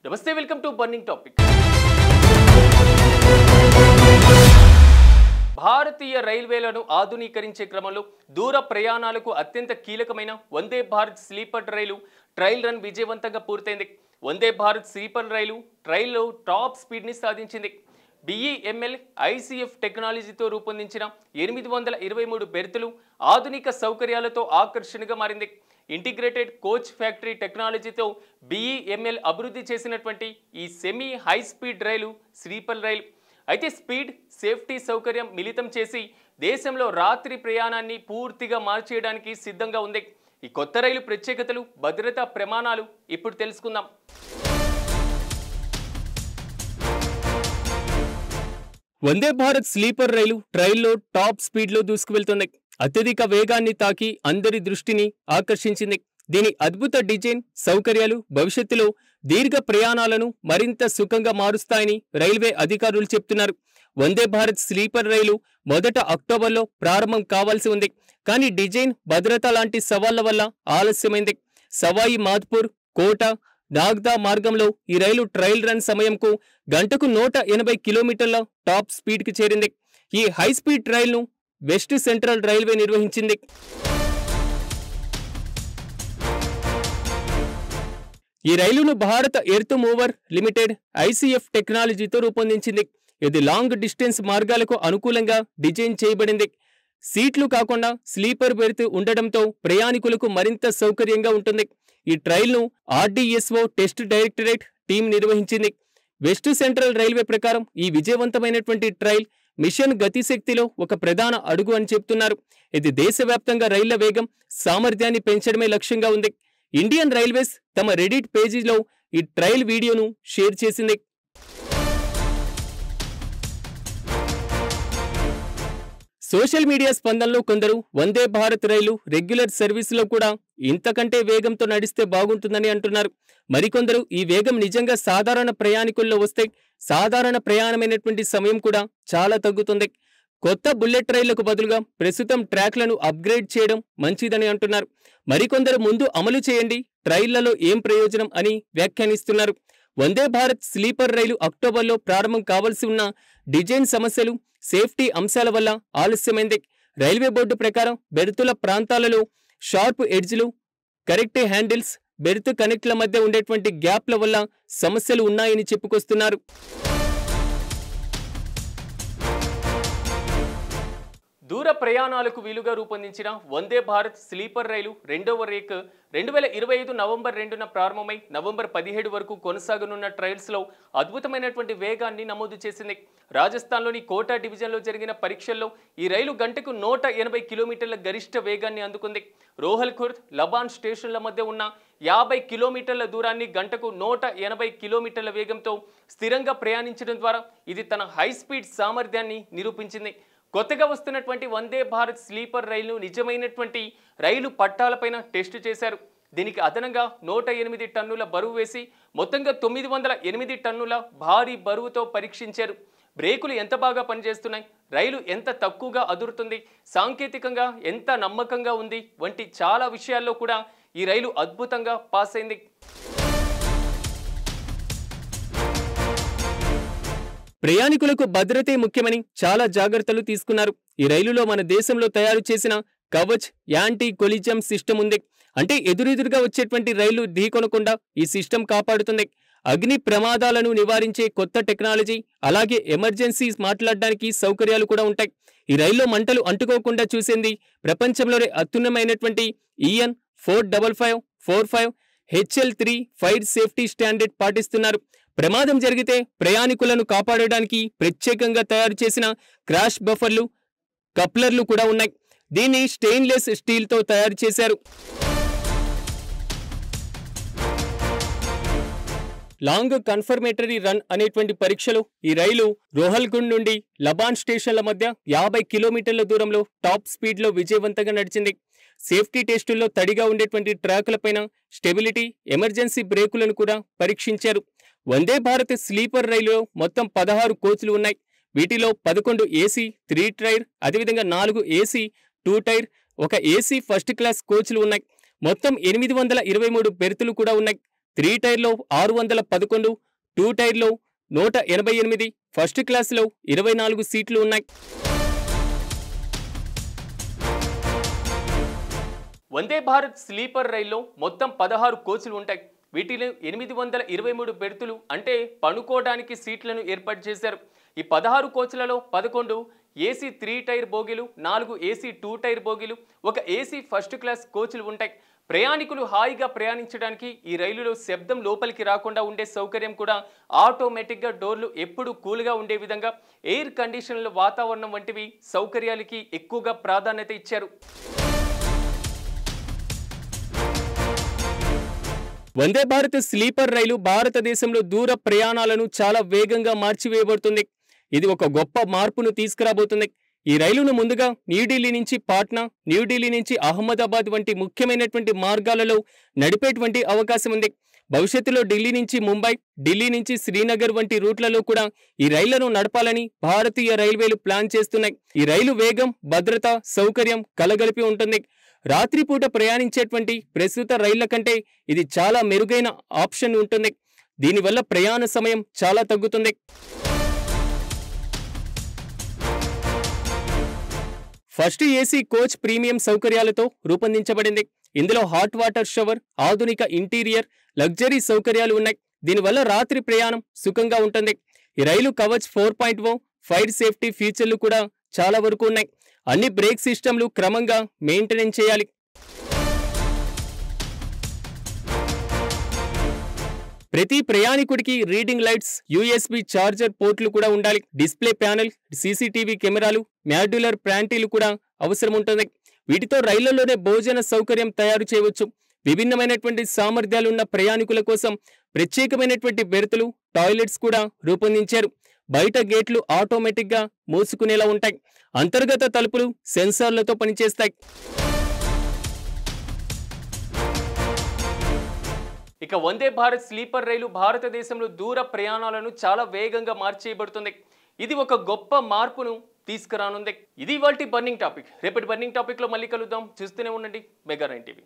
నమస్తే welcome to burning topic. భారతీయ రైల్వేలను ఆధునీకరించే క్రమంలో దూర ప్రయాణాలకు అత్యంత కీలకమైన వందే భారత్ స్లీపర్ రైలు ట్రయల్ రన్ విజయవంతంగా పూర్తయింది. వందే భారత్ స్లీపర్ రైలు ట్రయల్లో టాప్ స్పీడ్ని సాధించింది. BEML ICF టెక్నాలజీతో రూపొందించిన 823 బెర్తులు ఆధునిక సౌకర్యాలతో ఆకర్షణగా మారింది. ఇంటిగ్రేటెడ్ కోచ్ ఫ్యాక్టరీ టెక్నాలజీతో BEML అభివృద్ధి చేసినటువంటి ఈ సెమీ హై స్పీడ్ రైలు స్లీపర్ రైలు అయితే స్పీడ్ సేఫ్టీ సౌకర్యం మిళితం చేసి దేశంలో రాత్రి ప్రయాణాన్ని పూర్తిగా మార్చేయడానికి సిద్ధంగా ఉంది. ఈ కొత్త రైలు ప్రత్యేకతలు, భద్రతా ప్రమాణాలు ఇప్పుడు తెలుసుకుందాం. వందే భారత్ స్లీపర్ రైలు ట్రైల్లో టాప్ స్పీడ్లో దూసుకువెళ్తుంది. అత్యధిక వేగాన్ని తాకి అందరి దృష్టిని ఆకర్షించింది. దీని అద్భుత డిజైన్, సౌకర్యాలు భవిష్యత్తులో దీర్ఘ ప్రయాణాలను మరింత సుఖంగా మారుస్తాయని రైల్వే అధికారులు చెప్తున్నారు. వందే భారత్ స్లీపర్ రైలు మొదట అక్టోబర్లో ప్రారంభం కావాల్సి ఉంది. కానీ డిజైన్, భద్రత లాంటి సవాళ్ల వల్ల ఆలస్యమైంది. సవాయి మాధ్పూర్, కోటా, నాగ్దా మార్గంలో ఈ రైలు ట్రయల్ రన్ సమయంకు గంటకు 180 కిలోమీటర్ల టాప్ స్పీడ్కి చేరింది. ఈ హై స్పీడ్ ట్రయల్ను వెస్ట్ సెంట్రల్ రైల్వే నిర్వహించింది. ఈ రైలును భారత ఎర్త్ మూవర్ లిమిటెడ్ ICF టెక్నాలజీతో రూపొందించింది. ఇది లాంగ్ డిస్టెన్స్ మార్గాలకు అనుకూలంగా డిజైన్ చేయబడింది. సీట్లు కాకుండా స్లీపర్ బెర్త్ ఉండడంతో ప్రయాణికులకు మరింత సౌకర్యంగా ఉంటుంది. ఈ ట్రయల్ను RDSO టెస్ట్ డైరెక్టరేట్ టీం నిర్వహించింది. వెస్ట్ సెంట్రల్ రైల్వే ప్రకారం ఈ విజయవంతమైనటువంటి ట్రయల్ మిషన్ గతిశక్తిలో ఒక ప్రధాన అడుగు అని చెప్తున్నారు. ఇది దేశవ్యాప్తంగా రైళ్ల వేగం, సామర్థ్యాన్ని పెంచడమే లక్ష్యంగా ఉంది. ఇండియన్ రైల్వేస్ తమ రెడిట్ పేజీలో ఈ ట్రయల్ వీడియోను షేర్ చేసింది. సోషల్ మీడియా స్పందనలో కొందరు వందే భారత్ రైలు రెగ్యులర్ సర్వీసులో కూడా ఇంతకంటే వేగంతో నడిస్తే బాగుంటుందని అంటున్నారు. మరికొందరు ఈ వేగం నిజంగా సాధారణ ప్రయాణికుల్లో వస్తే సాధారణ ప్రయాణమైనటువంటి సమయం కూడా చాలా తగ్గుతుంది. కొత్త బుల్లెట్ రైళ్లకు బదులుగా ప్రస్తుతం ట్రాక్లను అప్గ్రేడ్ చేయడం మంచిదని అంటున్నారు. మరికొందరు ముందు అమలు చేయండి, ట్రైళ్లలో ఏం ప్రయోజనం అని వ్యాఖ్యానిస్తున్నారు. వందే భారత్ స్లీపర్ రైలు అక్టోబర్లో ప్రారంభం కావాల్సి ఉన్న డిజైన్ సమస్యలు, సేఫ్టీ అంశాల వల్ల ఆలస్యమైంది. రైల్వే బోర్డు ప్రకారం బెర్తుల ప్రాంతాలలో షార్ప్ ఎడ్జ్లు, కరెక్ట్ హ్యాండిల్స్, బెర్త్ కనెక్ట్ల మధ్య ఉండేటువంటి గ్యాప్ల వల్ల సమస్యలు ఉన్నాయని చెప్పుకొస్తున్నారు. దూర ప్రయాణాలకు వీలుగా రూపొందించిన వందే భారత్ స్లీపర్ రైలు రెండవ రేక్ 2025 నవంబర్ 2న ప్రారంభమై నవంబర్ 17 వరకు కొనసాగనున్న ట్రయల్స్లో అద్భుతమైనటువంటి వేగాన్ని నమోదు చేసింది. రాజస్థాన్లోని కోటా డివిజన్లో జరిగిన పరీక్షల్లో ఈ రైలు గంటకు 180 కిలోమీటర్ల గరిష్ట వేగాన్ని అందుకుంది. రోహల్ఖుర్ద్, లబాన్ స్టేషన్ల మధ్య ఉన్న 50 కిలోమీటర్ల దూరాన్ని గంటకు 180 కిలోమీటర్ల వేగంతో స్థిరంగా ప్రయాణించడం ద్వారా ఇది తన హై స్పీడ్ సామర్థ్యాన్ని నిరూపించింది. కొత్తగా వస్తున్నటువంటి వందే భారత్ స్లీపర్ రైలును నిజమైనటువంటి రైలు పట్టాలపైన టెస్టు చేశారు. దీనికి అదనంగా 108 టన్నుల బరువు వేసి మొత్తంగా 908 టన్నుల భారీ బరువుతో పరీక్షించారు. బ్రేకులు ఎంత బాగా పనిచేస్తున్నాయి, రైలు ఎంత తక్కువగా అదురుతుంది, సాంకేతికంగా ఎంత నమ్మకంగా ఉంది వంటి చాలా విషయాల్లో కూడా ఈ రైలు అద్భుతంగా పాస్ అయింది. ప్రయాణికులకు భద్రతే ముఖ్యమని చాలా జాగ్రత్తలు తీసుకున్నారు. ఈ రైలులో మన దేశంలో తయారు చేసిన కవచ్ యాంటీ కొలిజం సిస్టమ్ ఉంది. అంటే ఎదురెదురుగా వచ్చేటువంటి రైలు ఢీకొనకుండా ఈ సిస్టమ్ కాపాడుతుంది. అగ్ని ప్రమాదాలను నివారించే కొత్త టెక్నాలజీ, అలాగే ఎమర్జెన్సీస్ మాట్లాడడానికి సౌకర్యాలు కూడా ఉంటాయి. ఈ రైల్లో మంటలు అంటుకోకుండా చూసేంది ప్రపంచంలోనే అత్యున్నతమైనటువంటి EN 45545 HL3 fire safety standard పాటిస్తున్నారు. ప్రమాదం జరిగితే ప్రయాణికులను కాపాడడానికి ప్రత్యేకంగా తయారు చేసిన క్రాష్ బఫర్లు, కప్లర్లు కూడా ఉన్నాయి. దీన్ని స్టెయిన్లెస్ స్టీల్తో తయారు చేశారు. లాంగ్ కన్ఫర్మేటరీ రన్ అనేటువంటి పరీక్షలో ఈ రైలు రోహల్ఖుండ్ నుండి లబాన్ స్టేషన్ల మధ్య 50 కిలోమీటర్ల దూరంలో టాప్ స్పీడ్లో విజయవంతంగా నడిచింది. సేఫ్టీ టెస్టుల్లో తడిగా ఉండేటువంటి ట్రాకులపైన స్టెబిలిటీ, ఎమర్జెన్సీ బ్రేకులను కూడా పరీక్షించారు. వందే భారత్ స్లీపర్ రైలులో మొత్తం 16 కోచ్లు ఉన్నాయి. వీటిలో 11 AC 3 టైర్, అదేవిధంగా 4 AC 2 టైర్, ఒక AC ఫస్ట్ క్లాస్ కోచ్లు ఉన్నాయి. మొత్తం 823 బెర్తులు కూడా ఉన్నాయి. 3 టైర్లో 611, 2 టైర్లో 188, ఫస్ట్ క్లాస్లో 24 సీట్లు ఉన్నాయి. వందే భారత్ స్లీపర్ రైల్లో మొత్తం 16 కోచ్లు ఉంటాయి. వీటిలో 823 బెర్తులు అంటే పడుకోవడానికి సీట్లను ఏర్పాటు చేశారు. ఈ 16 కోచ్లలో 11 ఏసీ 3 టైర్ బోగీలు, 4 ఏసీ 2 టైర్ బోగీలు, ఒక ఏసీ ఫస్ట్ క్లాస్ కోచ్లు ఉంటాయి. ప్రయాణికులు హాయిగా ప్రయాణించడానికి ఈ రైలులో శబ్దం లోపలికి రాకుండా ఉండే సౌకర్యం కూడా ఆటోమేటిక్గా డోర్లు ఎప్పుడు కూల్గా ఉండే విధంగా ఎయిర్ కండిషన్ల వాతావరణం వంటివి సౌకర్యాలకి ఎక్కువగా ప్రాధాన్యత ఇచ్చారు. వందే భారత్ స్లీపర్ రైలు భారతదేశంలో దూర ప్రయాణాలను చాలా వేగంగా మార్చివేయబడుతుంది. ఇది ఒక గొప్ప మార్పును తీసుకురాబోతుంది. ఈ రైలును ముందుగా న్యూఢిల్లీ నుంచి పాట్నా, న్యూఢిల్లీ నుంచి అహ్మదాబాద్ వంటి ముఖ్యమైనటువంటి మార్గాలలో నడిపేటువంటి అవకాశం ఉంది. భవిష్యత్తులో ఢిల్లీ నుంచి ముంబై, ఢిల్లీ నుంచి శ్రీనగర్ వంటి రూట్లలో కూడా ఈ రైళ్లను నడపాలని భారతీయ రైల్వేలు ప్లాన్ చేస్తున్నాయి. ఈ రైలు వేగం, భద్రత, సౌకర్యం కలగలిపి ఉంటుంది. రాత్రిపూట ప్రయాణించేటువంటి ప్రస్తుత రైళ్ల కంటే ఇది చాలా మెరుగైన ఆప్షన్ ఉంటుంది. దీనివల్ల ప్రయాణ సమయం చాలా తగ్గుతుంది. ఫస్ట్ ఏసీ కోచ్ ప్రీమియం సౌకర్యాలతో రూపొందించబడింది. ఇందులో హాట్ వాటర్ షవర్, ఆధునిక ఇంటీరియర్, లగ్జరీ సౌకర్యాలు ఉన్నాయి. దీనివల్ల రాత్రి ప్రయాణం సుఖంగా ఉంటుంది. ఈ రైలు కవచ్ 4.0 ఫైర్ సేఫ్టీ ఫీచర్లు కూడా చాలా వరకు ఉన్నాయి. అన్ని బ్రేక్ సిస్టంలు క్రమంగా మెయింటెనెన్స్ చేయాలి. ప్రతి ప్రయాణికుడికి రీడింగ్ లైట్స్, యూఎస్బి చార్జర్ పోర్ట్లు కూడా ఉండాలి. డిస్ప్లే ప్యానెల్, సీసీటీవీ కెమెరాలు, మాడ్యులర్ ప్యాంటీలు కూడా అవసరం ఉంటుంది. వీటితో రైళ్లలోనే భోజన సౌకర్యం తయారు చేయవచ్చు. విభిన్నమైనటువంటి సామర్థ్యాలున్న ప్రయాణికుల కోసం ప్రత్యేకమైనటువంటి బెర్తులు, టాయిలెట్స్ కూడా రూపొందించారు. బయట గేట్లు ఆటోమేటిక్గా మూసుకునేలా ఉంటాయి. అంతర్గత తలుపులు సెన్సార్లతో పనిచేస్తాయి. ఇక వందే భారత్ స్లీపర్ రైలు భారతదేశంలో దూర ప్రయాణాలను చాలా వేగంగా మార్చేయబడుతుంది. ఇది ఒక గొప్ప మార్పును తీసుకురానుంది. ఇది ఇవాల్టి బర్నింగ్ టాపిక్. రేపటి బర్నింగ్ టాపిక్లో మళ్ళీ కలుద్దాం. చూస్తూనే ఉండండి మెగా 9 టీవీ.